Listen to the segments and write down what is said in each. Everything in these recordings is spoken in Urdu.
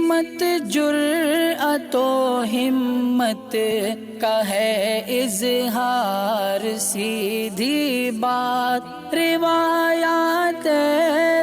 سمت جرأت و ہمت کا ہے اظہار، سیدھی بات روایات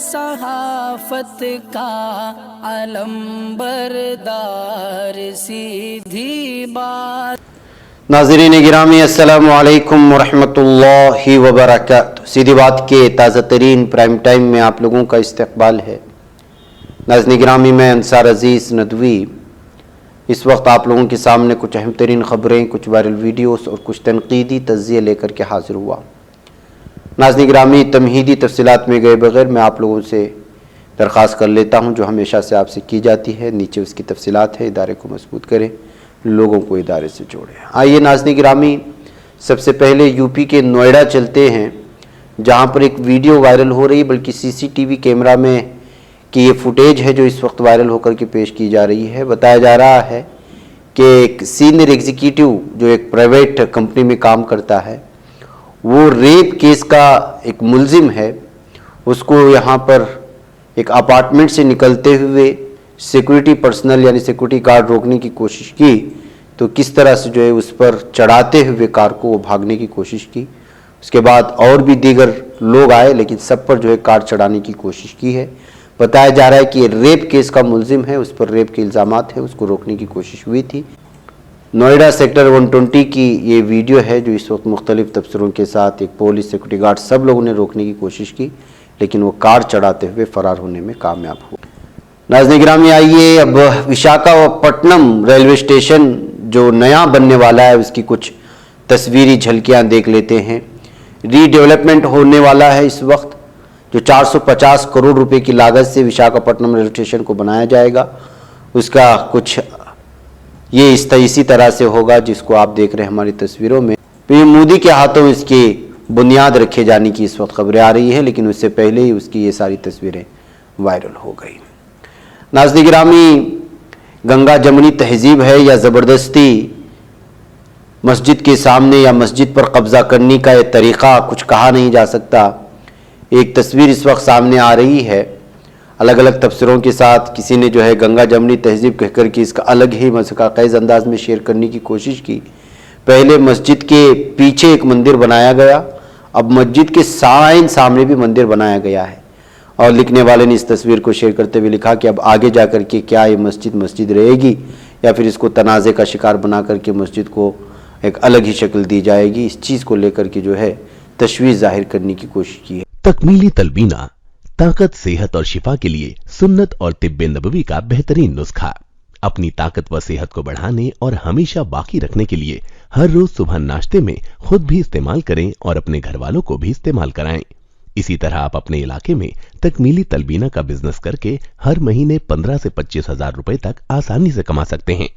صحافت کا علم بردار، سیدھی بات۔ ناظرین گرامی السلام علیکم ورحمۃ اللہ وبرکاتہ۔ سیدھی بات کے تازہ ترین پرائم ٹائم میں آپ لوگوں کا استقبال ہے۔ ناظرین گرامی میں انصار عزیز ندوی اس وقت آپ لوگوں کے سامنے کچھ اہم ترین خبریں، کچھ وائرل ویڈیوز اور کچھ تنقیدی تجزیے لے کر کے حاضر ہوا۔ ناظرین گرامی تمہیدی تفصیلات میں گئے بغیر میں آپ لوگوں سے درخواست کر لیتا ہوں جو ہمیشہ سے آپ سے کی جاتی ہے، نیچے اس کی تفصیلات ہے، ادارے کو مضبوط کریں، لوگوں کو ادارے سے جوڑیں۔ آئیے ناظرین گرامی سب سے پہلے یو پی کے نوئیڈا چلتے ہیں، جہاں پر ایک ویڈیو وائرل ہو رہی، بلکہ سی سی ٹی وی کیمرہ میں کہ یہ فوٹیج ہے جو اس وقت وائرل ہو کر کے پیش کی جا رہی ہے۔ بتایا جا رہا ہے کہ ایک سینئر ایگزیکٹو جو ایک پرائیویٹ کمپنی میں کام کرتا ہے، وہ ریپ کیس کا ایک ملزم ہے، اس کو یہاں پر ایک اپارٹمنٹ سے نکلتے ہوئے سیکورٹی پرسنل یعنی سیکورٹی گارڈ روکنے کی کوشش کی، تو کس طرح سے جو ہے اس پر چڑھاتے ہوئے کار کو وہ بھاگنے کی کوشش کی۔ اس کے بعد اور بھی دیگر لوگ آئے لیکن سب پر جو ہے کار چڑھانے کی کوشش کی ہے۔ بتایا جا رہا ہے کہ یہ ریپ کیس کا ملزم ہے، اس پر ریپ کے الزامات ہیں، اس کو روکنے کی کوشش ہوئی تھی۔ نوئیڈا سیکٹر 120 کی یہ ویڈیو ہے جو اس وقت مختلف تبصروں کے ساتھ ایک پولیس سیکورٹی گارڈ سب لوگوں نے روکنے کی کوشش کی لیکن وہ کار چڑھاتے ہوئے فرار ہونے میں کامیاب ہوا۔ ناظرین گرامی آئیے اب وشاکھاپٹنم ریلوے اسٹیشن جو نیا بننے والا ہے اس کی کچھ تصویری جھلکیاں دیکھ لیتے ہیں۔ ری ڈیولپمنٹ ہونے والا ہے اس وقت، جو 450 کروڑ روپے کی لاگت سے وشاکھاپٹنم ریلوے اسٹیشن کو بنایا جائے گا، اس کا کچھ یہ اسی طرح سے ہوگا جس کو آپ دیکھ رہے ہیں ہماری تصویروں میں۔ پی مودی کے ہاتھوں اس کی بنیاد رکھے جانے کی اس وقت خبریں آ رہی ہیں، لیکن اس سے پہلے ہی اس کی یہ ساری تصویریں وائرل ہو گئی۔ ناظرین گرامی گنگا جمنی تہذیب ہے یا زبردستی مسجد کے سامنے یا مسجد پر قبضہ کرنے کا یہ طریقہ کچھ کہا نہیں جا سکتا۔ ایک تصویر اس وقت سامنے آ رہی ہے الگ الگ تبصروں کے ساتھ، کسی نے جو ہے گنگا جمنی تہذیب کہہ کر کے اس کا الگ ہی مضحکہ خیز انداز میں شیئر کرنے کی کوشش کی۔ پہلے مسجد کے پیچھے ایک مندر بنایا گیا، اب مسجد کے سامنے بھی مندر بنایا گیا ہے، اور لکھنے والے نے اس تصویر کو شیئر کرتے ہوئے لکھا کہ اب آگے جا کر کے کیا یہ مسجد رہے گی یا پھر اس کو تنازع کا شکار بنا کر کے مسجد کو ایک الگ ہی شکل دی جائے گی۔ اس چیز کو لے کر کے جو ہے تشویش ظاہر کرنے کی کوشش کی ہے۔ تکمیلی تلبینہ طاقت، صحت اور شفا کے لیے سنت اور طب نبوی کا بہترین نسخہ۔ اپنی طاقت و صحت کو بڑھانے اور ہمیشہ باقی رکھنے کے لیے ہر روز صبح ناشتے میں خود بھی استعمال کریں اور اپنے گھر والوں کو بھی استعمال کرائیں۔ اسی طرح آپ اپنے علاقے میں تکمیلی تلبینہ کا بزنس کر کے ہر مہینے 15 سے 25 ہزار روپے تک آسانی سے کما سکتے ہیں۔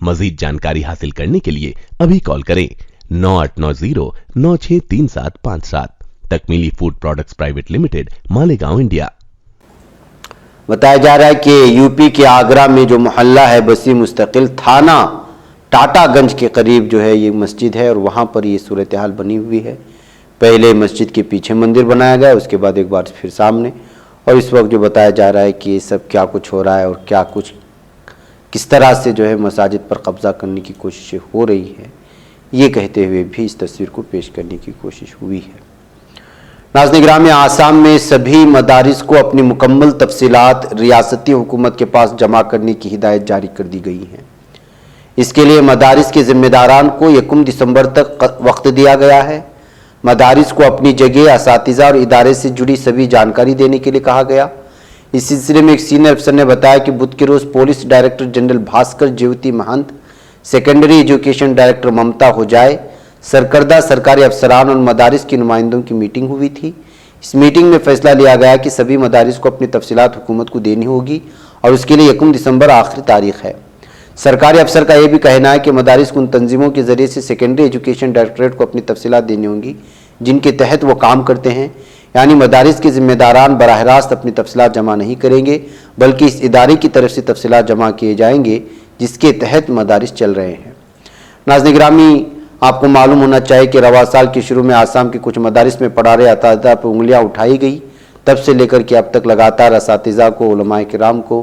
مزید جانکاری حاصل کرنے کے لیے ابھی کال کریں 9890963757۔ Takmeeli food products private limited, Malegaon, India. بتایا جا رہا ہے کہ یو پی کے آگرہ میں جو محلہ ہے بسی مستقل تھانہ ٹاٹا گنج کے قریب جو ہے یہ مسجد ہے، اور وہاں پر یہ صورتحال بنی ہوئی ہے۔ پہلے مسجد کے پیچھے مندر بنایا گیا، اس کے بعد ایک بار پھر سامنے، اور اس وقت جو بتایا جا رہا ہے کہ یہ سب کیا کچھ ہو رہا ہے اور کیا کچھ کس طرح سے جو ہے مساجد پر قبضہ کرنے کی کوششیں ہو رہی ہے، یہ کہتے ہوئے بھی اس تصویر کو پیش کرنے کی کوشش ہوئی ہے۔ ناظرین گرامی آسام میں سبھی مدارس کو اپنی مکمل تفصیلات ریاستی حکومت کے پاس جمع کرنے کی ہدایت جاری کر دی گئی ہے۔ اس کے لیے مدارس کے ذمہ داران کو 1 دسمبر تک وقت دیا گیا ہے۔ مدارس کو اپنی جگہ، اساتذہ اور ادارے سے جڑی سبھی جانکاری دینے کے لیے کہا گیا۔ اس سلسلے میں ایک سینئر افسر نے بتایا کہ بدھ کے روز پولیس ڈائریکٹر جنرل بھاسکر جیوتی مہنت، سیکنڈری ایجوکیشن ڈائریکٹر ممتا ہوجائے، سرکردہ سرکاری افسران اور مدارس کے نمائندوں کی میٹنگ ہوئی تھی۔ اس میٹنگ میں فیصلہ لیا گیا کہ سبھی مدارس کو اپنی تفصیلات حکومت کو دینی ہوگی اور اس کے لیے 1 دسمبر آخری تاریخ ہے۔ سرکاری افسر کا یہ بھی کہنا ہے کہ مدارس کو ان تنظیموں کے ذریعے سے سیکنڈری ایجوکیشن ڈائریکٹریٹ کو اپنی تفصیلات دینی ہوں گی جن کے تحت وہ کام کرتے ہیں، یعنی مدارس کے ذمہ داران براہ راست اپنی تفصیلات جمع نہیں کریں گے بلکہ اس ادارے کی طرف سے تفصیلات جمع کیے جائیں گے جس کے تحت مدارس چل رہے ہیں۔ ناظرین گرامی آپ کو معلوم ہونا چاہیے کہ رواں سال کے شروع میں آسام کے کچھ مدارس میں پڑھا رہے اساتذہ پر انگلیاں اٹھائی گئی، تب سے لے کر کے اب تک لگاتار اساتذہ کو، علماء کرام کو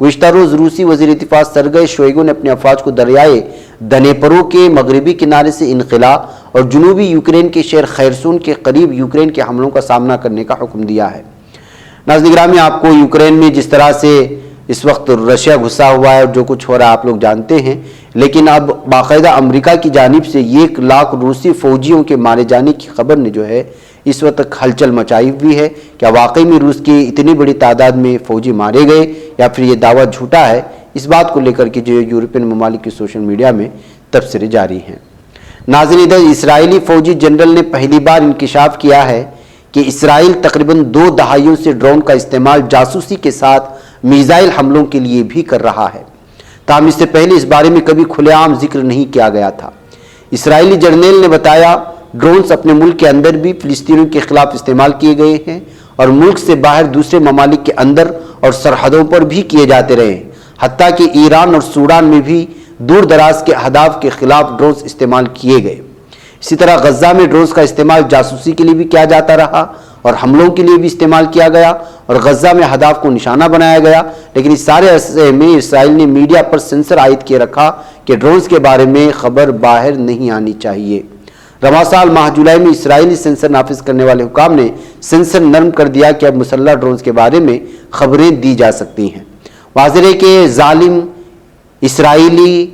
گزشتہ روز روسی وزیر دفاع سرگئی شوئگو نے اپنے افواج کو دریائے دنیپرو کے مغربی کنارے سے انخلا اور جنوبی یوکرین کے شہر خیرسون کے قریب یوکرین کے حملوں کا سامنا کرنے کا حکم دیا ہے۔ ناظرین گرامی، آپ کو یوکرین میں جس طرح سے اس وقت رشیا گھسا ہوا ہے اور جو کچھ ہو رہا ہے آپ لوگ جانتے ہیں، لیکن اب باقاعدہ امریکہ کی جانب سے 1 لاکھ روسی فوجیوں کے مارے جانے کی خبر نے جو ہے اس وقت ہلچل مچائی ہوئی ہے۔ کیا واقعی میں روس کی اتنی بڑی تعداد میں فوجی مارے گئے یا پھر یہ دعویٰ جھوٹا ہے؟ اس بات کو لے کر کے جو یورپین ممالک کی سوشل میڈیا میں تبصرے جاری ہیں۔ ناظرین، ادھر اسرائیلی فوجی جنرل نے پہلی بار انکشاف کیا ہے کہ اسرائیل تقریباً 2 دہائیوں سے ڈرون کا استعمال جاسوسی کے ساتھ میزائل حملوں کے لیے بھی کر رہا ہے، تاہم اس سے پہلے اس بارے میں کبھی کھلے عام ذکر نہیں کیا گیا تھا۔ اسرائیلی جرنیل نے بتایا، ڈرونز اپنے ملک کے اندر بھی فلسطینیوں کے خلاف استعمال کیے گئے ہیں اور ملک سے باہر دوسرے ممالک کے اندر اور سرحدوں پر بھی کیے جاتے رہے ہیں، حتیٰ کہ ایران اور سوڈان میں بھی دور دراز کے اہداف کے خلاف ڈرونز استعمال کیے گئے۔ اسی طرح غزہ میں ڈرونز کا استعمال جاسوسی کے لیے بھی کیا جاتا رہا اور حملوں کے لیے بھی استعمال کیا گیا اور غزہ میں اہداف کو نشانہ بنایا گیا، لیکن اس سارے عرصے میں اسرائیل نے میڈیا پر سینسر عائد کیے رکھا کہ ڈرونز کے بارے میں خبر باہر نہیں آنی چاہیے۔ رواں سال ماہ جولائی میں اسرائیلی سینسر نافذ کرنے والے حکام نے سینسر نرم کر دیا کہ اب مسلح ڈرونز کے بارے میں خبریں دی جا سکتی ہیں۔ واضح ہے کہ ظالم اسرائیلی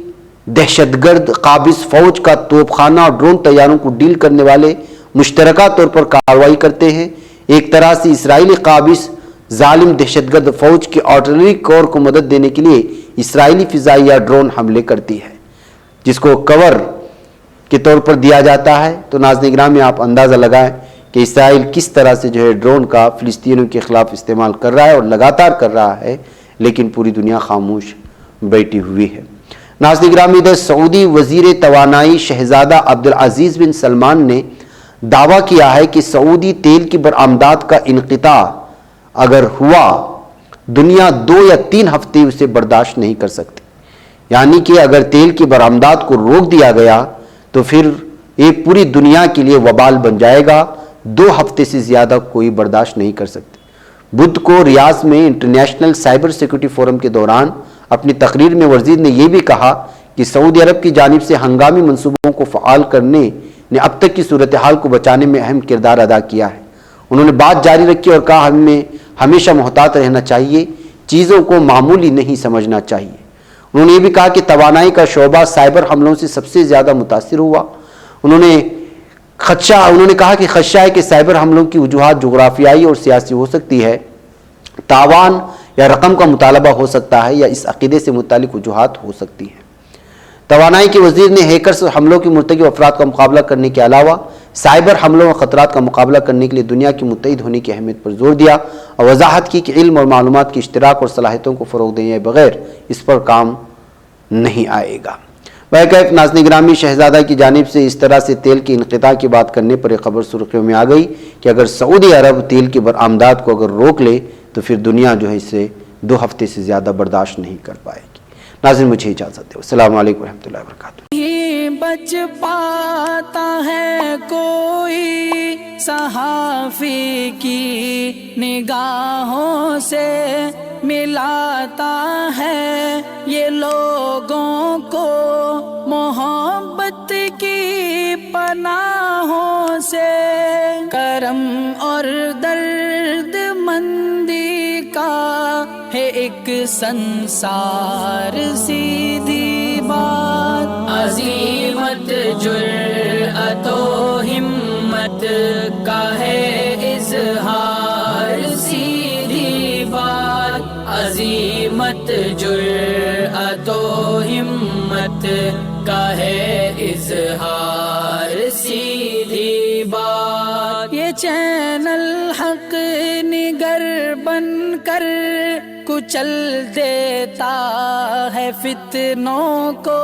دہشت گرد قابض فوج کا توپ خانہ اور ڈرون طیاروں کو ڈیل کرنے والے مشترکہ طور پر کارروائی کرتے ہیں۔ ایک طرح سے اسرائیلی قابض ظالم دہشت گرد فوج کے آرٹلری کور کو مدد دینے کے لیے اسرائیلی فضائیہ ڈرون حملے کرتی ہے، جس کو کور کے طور پر دیا جاتا ہے۔ تو ناظرین گرامی، آپ اندازہ لگائیں کہ اسرائیل کس طرح سے جو ہے ڈرون کا فلسطینیوں کے خلاف استعمال کر رہا ہے اور لگاتار کر رہا ہے، لیکن پوری دنیا خاموش بیٹھی ہوئی ہے۔ ناظرین گرامی، ادھر سعودی وزیر توانائی شہزادہ عبدالعزیز بن سلمان نے دعویٰ کیا ہے کہ سعودی تیل کی برآمدات کا انقطاع اگر ہوا، دنیا 2 یا 3 ہفتے اسے برداشت نہیں کر سکتی۔ یعنی کہ اگر تیل کی برآمدات کو روک دیا گیا تو پھر یہ پوری دنیا کے لیے وبال بن جائے گا، 2 ہفتے سے زیادہ کوئی برداشت نہیں کر سکتے۔ بدھ کو ریاض میں انٹرنیشنل سائبر سیکورٹی فورم کے دوران اپنی تقریر میں وزیر نے یہ بھی کہا کہ سعودی عرب کی جانب سے ہنگامی منصوبوں کو فعال کرنے نے اب تک کی صورتحال کو بچانے میں اہم کردار ادا کیا ہے۔ انہوں نے بات جاری رکھی اور کہا، ہمیں ہمیشہ محتاط رہنا چاہیے، چیزوں کو معمولی نہیں سمجھنا چاہیے۔ انہوں نے یہ بھی کہا کہ توانائی کا شعبہ سائبر حملوں سے سب سے زیادہ متاثر ہوا۔ انہوں نے کہا کہ خدشہ ہے کہ سائبر حملوں کی وجوہات جغرافیائی اور سیاسی ہو سکتی ہے، تاوان یا رقم کا مطالبہ ہو سکتا ہے، یا اس عقیدے سے متعلق وجوہات ہو سکتی ہیں۔ توانائی کے وزیر نے ہیکرز حملوں کے مرتکب افراد کا مقابلہ کرنے کے علاوہ سائبر حملوں اور خطرات کا مقابلہ کرنے کے لیے دنیا کی متحد ہونے کی اہمیت پر زور دیا اور وضاحت کی کہ علم اور معلومات کے اشتراک اور صلاحیتوں کو فروغ دینے بغیر اس پر کام نہیں آئے گا۔ بہرکیف ناظرین گرامی، شہزادہ کی جانب سے اس طرح سے تیل کے انقطاع کی بات کرنے پر ایک خبر سرخیوں میں آ گئی کہ اگر سعودی عرب تیل کی برآمدات کو اگر روک لے تو پھر دنیا جو ہے اسے 2 ہفتے سے زیادہ برداشت نہیں کر پائے گی۔ ناظرین مجھے اجازت دو، السلام علیکم ورحمۃ اللہ وبرکاتہ۔ بچ پاتا ہے کوئی صحافی کی نگاہوں سے، ملاتا ہے یہ لوگوں کو محبت کی پناہوں سے، کرم اور درد مندی کا ہے ایک سنسار، سیدھی بات عظیمت جرأت و ہمت کا ہے اظہار، سیدھی بات عظیمت جرأت و ہمت کا ہے اظہار، سیدھی بات۔ یہ چینل حق نگر بن کر کچل دیتا ہے فتنوں کو،